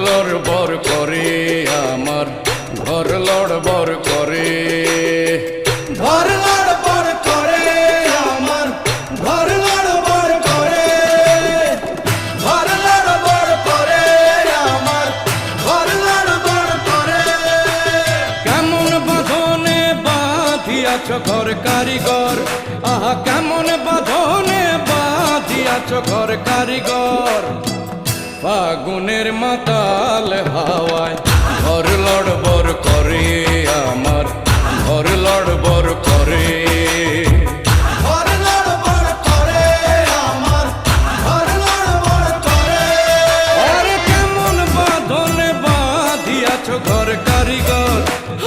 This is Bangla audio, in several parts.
লড়বড় করে আমার ঘর লড়বড় করে ঘর লড়বড় করে আমার ঘর লড়বড় করে ঘর লড়বড় করে আমার ঘর লড়বড় করে কেমন বাঁধনে বাঁধিয়াছ ঘর কারিগর আহা কেমন বাঁধনে বাঁধিয়াছ ঘর কারিগর ফাগুনের মাতাল হাওয়ায় ঘর লড়বড় করে আমার ঘর লড়বড় করে ঘর লড়বড় করে আমার ঘর লড়বড় করে আরে কেমন বাঁধনে বাঁধিয়াছ ঘর কারিগর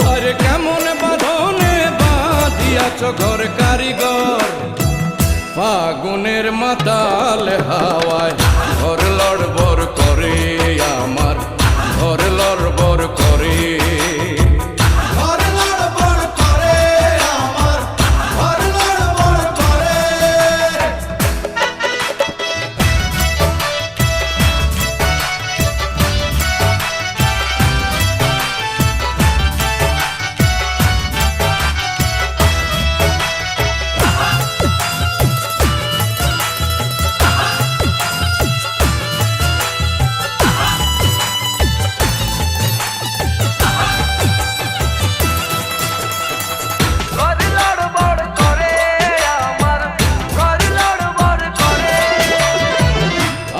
আরে কেমন বাঁধনে বাঁধিয়াছ ঘর কারিগর ফাগুনের মাতাল হাওয়ায় ঘর লড়বড় করে আমার ঘর লড়বড় করে ঘর লড়বড় করে আমার ঘর লড়বড় করে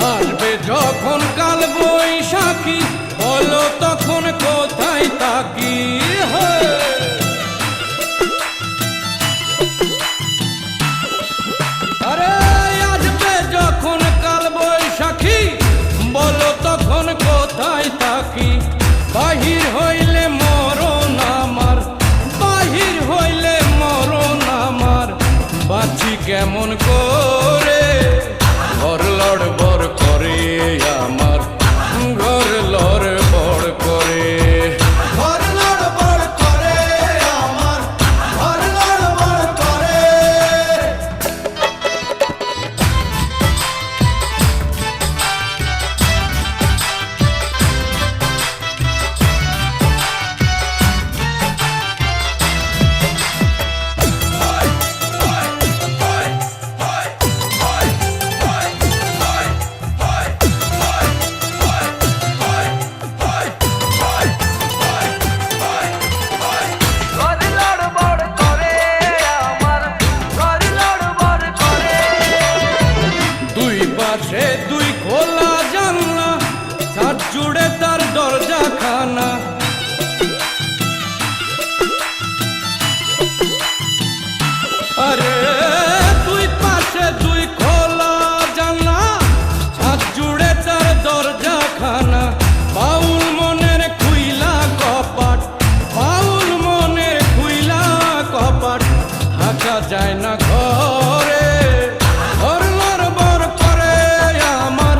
আসবে যখন কাল বৈশাখী বলো তখন কোথায় থাকি আরে আসবে যখন কাল বৈশাখী বলো তখন কোথায় থাকি বাহির হইলে মরণ আমার বাহির হইলে মরণ আমার বাঁচি কেমন করে ঘর লড়বড় করে আমার ঘর লড়বড় করে ঘর লড়বড় করে আমার ঘর লড়বড় করে দুই পাশে দুই খোলা জানলা ছাদ জুড়ে তার দরজা খানা আরে দুই পাশে দুই খোলা জানলা ছাদ জুড়ে তার দরজা খানা বাউল মনের খুইলা কপাট বাউল মনের খুইলা কপাট ঢাকা যায় না ঘরে ঘর লড়বড় করে আমার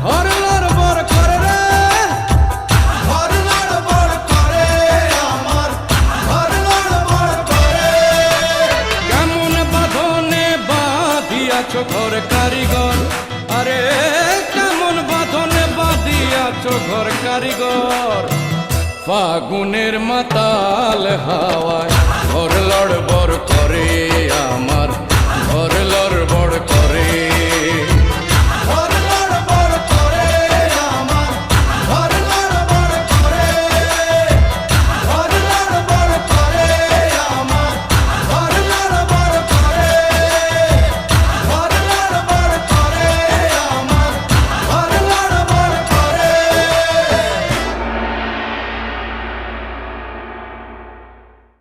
ঘর লড়বড় করে রে ঘর লড়বড় করে আমার ঘর লড়বড় করে কেমন বাঁধনে বাঁধিয়াছ ঘর কারিগর আরে কেমন বাঁধনে বাঁধিয়াছ ঘর কারিগর ফাগুনের মাতাল হাওয়ায় ঘর লড়বড় করে আমার ঘর লড়বড় করে